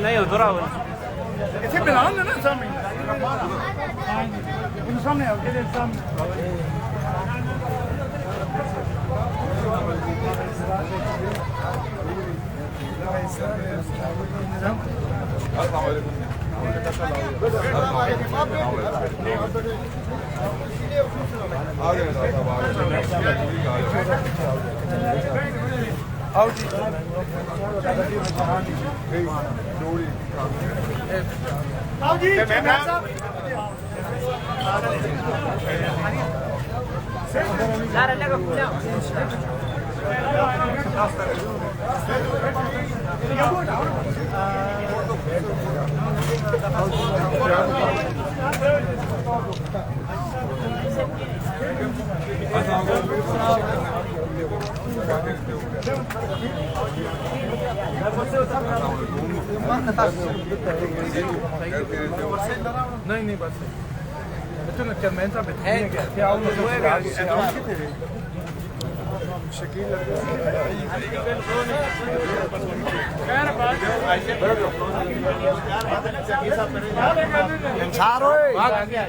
नहीं उधर आओ इसे बिलान है ना सामने उन सामने आओ ये सामने आओ जी आओ जी नहीं बस itu nak cermin sampai ni ke dia awal Shakeel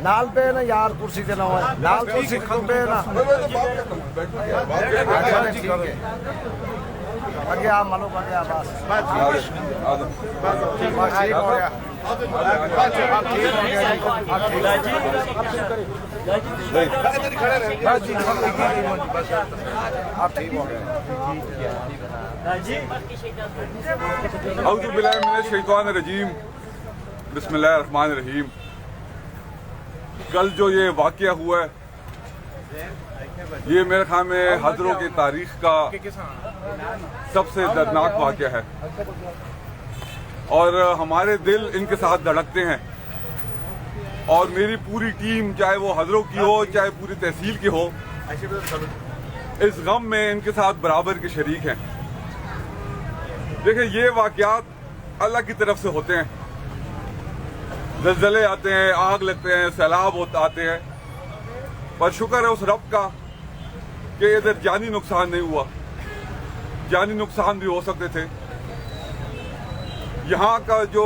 लाल पे ना यार कुर्सी से ना लाल कुर्सी पे ना आगे आप मालूम आगे आप औज़ु बिल्लाहि मिनश शैतानिर रजीम बिस्मिल्लाहिर रहमानिर रहीम। कल जो ये वाक़या हुआ है ये मेरे ख्याल में हज़रों की तारीख का सबसे दर्दनाक वाक़या है और हमारे दिल इनके साथ धड़कते हैं और मेरी पूरी टीम चाहे वो हज़रों की हो चाहे पूरी तहसील की हो इस गम में इनके साथ बराबर के शरीक हैं। देखिए ये वाक़यात अल्लाह की तरफ से होते हैं, ज़लज़ले आते हैं, आग लगते हैं, सैलाब आते हैं, पर शुक्र है उस रब का कि इधर जानी नुकसान नहीं हुआ। जानी नुकसान भी हो सकते थे। यहाँ का जो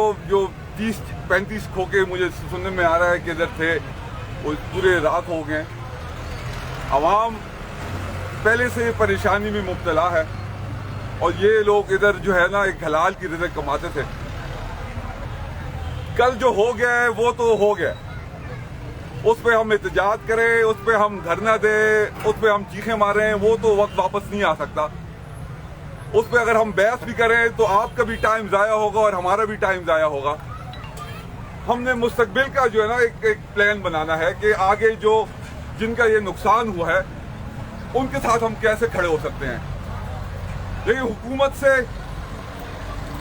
30-35 खोखे मुझे सुनने में आ रहा है कि इधर थे वो पूरे राख हो गए। आवाम पहले से परेशानी में मुब्तला है और ये लोग इधर जो है ना एक हलाल की रिज़्क़ कमाते थे। कल जो हो गया है वो तो हो गया, उस पे हम एहतजाज करें, उस पे हम धरना दें, उस पे हम चीखें मारें, वो तो वक्त वापस नहीं आ सकता। उस पे अगर हम बहस भी करें तो आपका भी टाइम ज़ाया होगा और हमारा भी टाइम ज़ाया होगा। हमने मुस्तकबिल का जो है ना एक प्लान बनाना है कि आगे जो जिनका ये नुकसान हुआ है उनके साथ हम कैसे खड़े हो सकते हैं। लेकिन हुकूमत से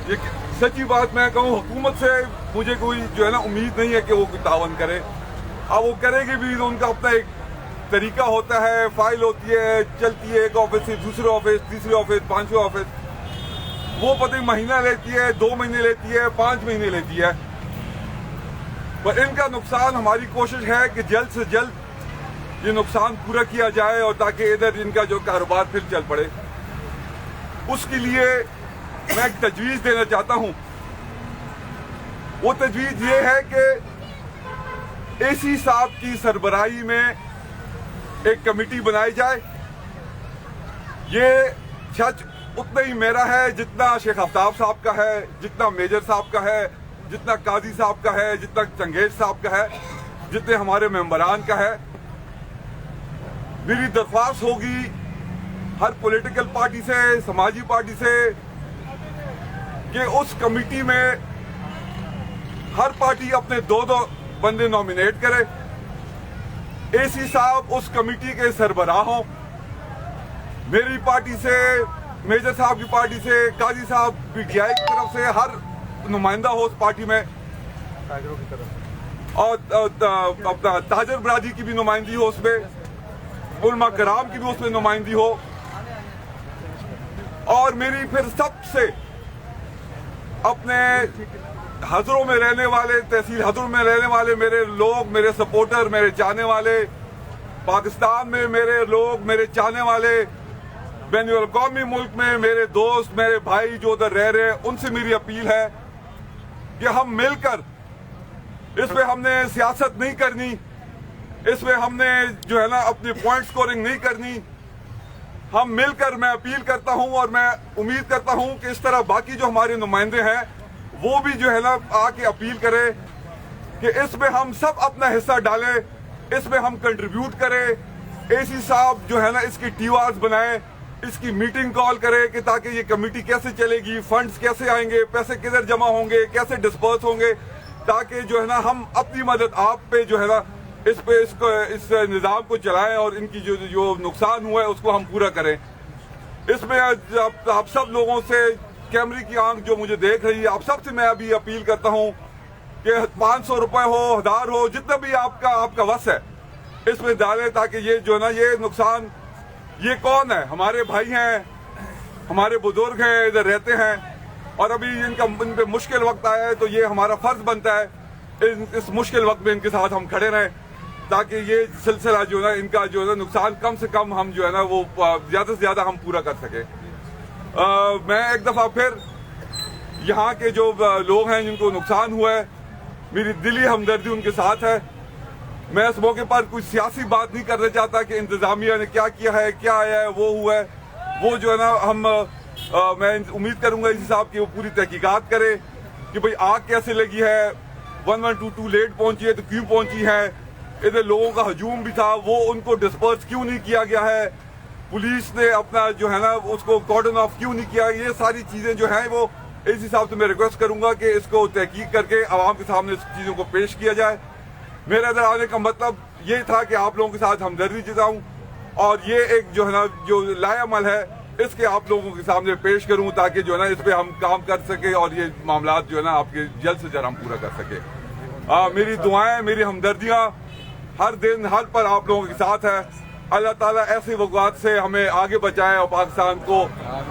ये सच्ची बात मैं कहूँ, हुकूमत से मुझे कोई जो है ना उम्मीद नहीं है कि वो कोई तावन करे। अब वो करेगी भी तो उनका अपना एक तरीका होता है, फाइल होती है, चलती है एक ऑफिस से दूसरे ऑफिस, तीसरे ऑफिस, पांचवें ऑफिस। वो पता महीना लेती है, 2 महीने लेती है, 5 महीने लेती है। पर इनका नुकसान हमारी कोशिश है कि जल्द से जल्द ये नुकसान पूरा किया जाए और ताकि इधर इनका जो कारोबार फिर चल पड़े। उसके लिए मैं एक तजवीज़ देना चाहता हूँ। वो तजवीज़ ये है कि एसी साहब की सरबराही में एक कमेटी बनाई जाए। ये सच उतना ही मेरा है जितना शेख आफ्ताब साहब का है, जितना मेजर साहब का है, जितना काजी साहब का है, जितना चंगेज साहब का है, जितने हमारे मेंबरान का है। मेरी दरख्वास्त होगी हर पॉलिटिकल पार्टी से, समाजी पार्टी से कि उस कमेटी में हर पार्टी अपने 2-2 बंदे नॉमिनेट करे। एसी साहब उस कमेटी के सरबराह हों। मेरी पार्टी से, मेजर साहब की पार्टी से, काजी साहब पीटीआई की तरफ से हर नुमाइंदा हो उस पार्टी में, और अपना ताजर बरादरी की भी नुमाइंदी हो उसमें, उलमा कराम की भी उसमें नुमाइंदी हो। और मेरी फिर सबसे अपने हज़रों में रहने वाले, तहसील हज़र में रहने वाले मेरे लोग, मेरे सपोर्टर, मेरे चाहने वाले, पाकिस्तान में मेरे लोग, मेरे चाहने वाले, बैन अवी मुल्क में मेरे दोस्त, मेरे भाई जो उधर रह रहे हैं, उनसे मेरी अपील है कि हम मिलकर, इसमें हमने सियासत नहीं करनी, इसमें हमने जो है ना अपनी पॉइंट स्कोरिंग नहीं करनी। हम मिलकर, मैं अपील करता हूं और मैं उम्मीद करता हूं कि इस तरह बाकी जो हमारे नुमाइंदे हैं वो भी जो है ना आके अपील करें कि इसमें हम सब अपना हिस्सा डालें, इसमें हम कंट्रीब्यूट करें। एसी साहब जो है ना इसकी टीआरस बनाएं, इसकी मीटिंग कॉल करें कि ताकि ये कमेटी कैसे चलेगी, फंड्स कैसे आएंगे, पैसे किधर जमा होंगे, कैसे डिस्पर्स होंगे, ताकि जो है ना हम अपनी मदद आप पे जो है ना इस निज़ाम को चलाएं और इनकी जो नुकसान हुआ है उसको हम पूरा करें। इसमें आप सब लोगों से, कैमरे की आंख जो मुझे देख रही है, आप सबसे मैं अभी अपील करता हूं कि 500 रुपए हो, 1000 हो, जितना भी आपका वस है इसमें डालें, ताकि ये जो है ना ये नुकसान, ये कौन है, हमारे भाई हैं, हमारे बुजुर्ग हैं, इधर रहते हैं और अभी इन पे मुश्किल वक्त आया है, तो ये हमारा फर्ज बनता है इस मुश्किल वक्त में इनके साथ हम खड़े रहें, ताकि ये सिलसिला जो है ना इनका जो है ना नुकसान कम से कम हम जो है ना वो ज्यादा से ज्यादा हम पूरा कर सके। मैं एक दफा फिर यहाँ के जो लोग हैं जिनको नुकसान हुआ है, मेरी दिली हमदर्दी उनके साथ है। मैं इस मौके पर कोई सियासी बात नहीं करना चाहता कि इंतजामिया ने क्या किया है, क्या आया है, वो हुआ है, वो जो है ना मैं उम्मीद करूंगा इसी साहब की वो पूरी तहकीकात करे कि भाई आग कैसे लगी है, 1122 लेट पहुंची है तो क्यों पहुंची है, इधर लोगों का हजूम भी था, वो उनको डिस्पर्स क्यों नहीं किया गया है, पुलिस ने अपना जो है ना उसको कॉर्डन ऑफ क्यों नहीं किया। ये सारी चीजें जो हैं वो इस हिसाब से मैं रिक्वेस्ट करूंगा कि इसको तहकीक करके आवाम के सामने इस चीजों को पेश किया जाए। मेरा इधर आने का मतलब ये था कि आप लोगों के साथ हमदर्दी जताऊं और ये एक जो है ना जो लायामल है इसके आप लोगों के सामने पेश करूं, ताकि जो है ना इस पे हम काम कर सके और ये मामला जो है ना आपके जल्द से जल्द हम पूरा कर सके। मेरी दुआएं, मेरी हमदर्दियां हर दिन हर पर आप लोगों के साथ है। अल्लाह ताला ऐसे वक़्त से हमें आगे बचाए और पाकिस्तान को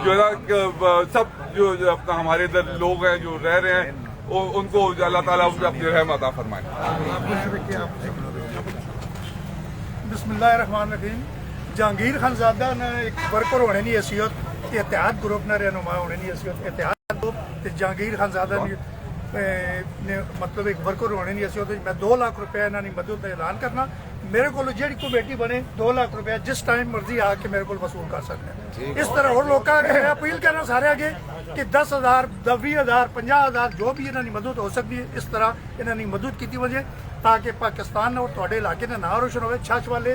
जो है ना सब जो अपना हमारे इधर लोग हैं जो रह रहे हैं उनको अल्लाह ताला उन पर अपनी रहमत अता फरमाए। बिस्मिल्लाहिर्रहमानिर्रहीम। जहांगीर खानजादा ने एक वर्कर होने की हैसियत, इत्तेहाद ग्रुप ने रहनुमा होने की हैसियत, इत्तेहाद ग्रुप जहांगीर खानजादा ने मतलब एक वर्कर होने की हैसियत मैं 2 लाख रुपए इन्होंने मदद का ऐलान करना। मेरे को जी कमेटी बने 2 लाख रुपया जिस टाइम मर्जी आके मेरे को वसूल कर सकते हैं। इस तरह और लोग अपील करना सारे आगे कि 10,000, 20,000, 50,000 जो भी इन्होंने मदद हो सकती है इस तरह इन्होंने मदद की वजह ताकि पाकिस्तान और थोड़े इलाके ने ना रोशन हो। छछ वाले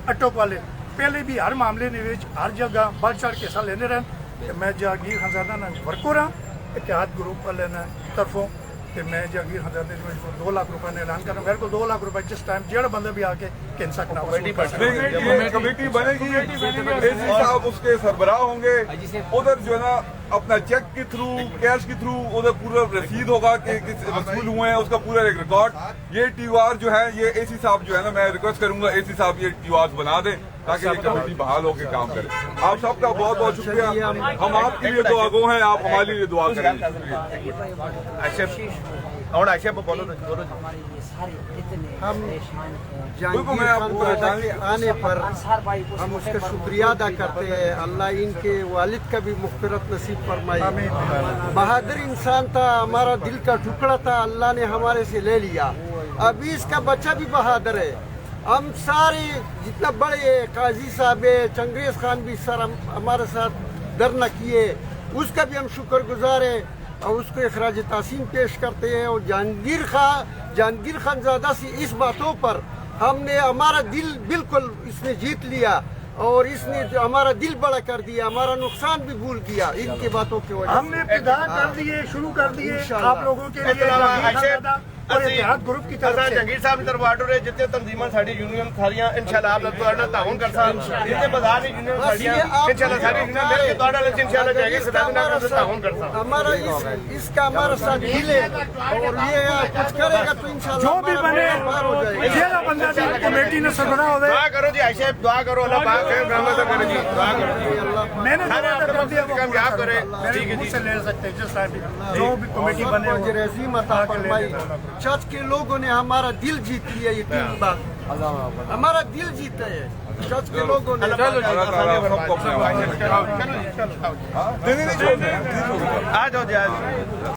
अटोक वाले पहले भी हर मामले ने हर जगह बढ़ चढ़ के हिस्सा लेने रहे। मैं जहांगीर खानजादा ना वर्कर हाँ इत्तेहाद ग्रुप वाले ने तरफों मैं जहांगीर खानजादा 2 लाख रुपए ने ऐलान करना। मेरे को 2 लाख रुपए जिस टाइम जेड़ बंदे भी आके कह सकना कमेटी बनेगी, एसी साहब उसके सरबराह होंगे, उधर जो है ना अपना चेक के थ्रू, कैश के थ्रू उधर पूरा रसीद होगा कि वसूल हुए हैं उसका पूरा एक रिकॉर्ड। ये टीआर जो है ये एसी साहब जो है ना मैं रिक्वेस्ट करूंगा एसी साहब ये टीआर बना दें ताकि ये कमेटी बहाल होकर काम करे। आप सबका बहुत बहुत शुक्रिया। हम आपके लिए दुआगो हैं, आप हमारे लिए दुआ करेंगे। और आशा बोलो हम जहांगीर आने पर हम उसका शुक्रिया अदा करते हैं। अल्लाह इनके वालिद का भी मग़फ़िरत नसीब फरमाए। बहादुर इंसान था, हमारा दिल का टुकड़ा था, अल्लाह ने हमारे से ले लिया। अभी इसका बच्चा भी बहादुर है। हम सारे जितना बड़े काजी साहब है, चंगेज़ खान भी सर हमारे साथ धरना किए, उसका भी हम शुक्रगुजार है और उसको इखराज तासीम पेश करते हैं। और जहांगीर खानजादा से इस बातों पर हमने हमारा दिल बिल्कुल इसने जीत लिया और इसने हमारा दिल बड़ा कर दिया, हमारा नुकसान भी भूल गया इनकी बातों की वजह। हमने इब्तिदा कर दिए, शुरू कर दिए आप लोगों के लिए और इत्तेहाद ग्रुप की तरफ से जहांगीर साहब की तरफ आर्डर है जितने तंजीमन साडी यूनियन सारियां इंशाल्लाह आप तोड़ा ताउन कर सा जितने बाजार में यूनियन सारियां इंशाल्लाह सारी यूनियन मिल के तोड़ा ले इंशाल्लाह जाएगी सदा ना ताउन कर सा। हमारा इसका हमारा साथ मिले और ये कुछ करेगा तो इंशाल्लाह जो भी बने जेला बंदा भी कमेटी ने सरबराह हो दुआ करो जी आयशा, दुआ करो अल्लाह पाक है रहमत करे जी, दुआ करो मैंने कर दिया वो कामयाब करे। ठीक है जी से ले सकते हैं जिस टाइम जो भी कमेटी बने रजीम अता फरमाई। चर्च के लोगों ने हमारा दिल जीत लिया ये 3 बात। हमारा दिल जीते है चर्च के लोगों ने। अल्लाह ताला सबको अपने चलो जी, चलो हाँ? नहीं, छोड़ दे। आ जाओ जी, आ जाओ।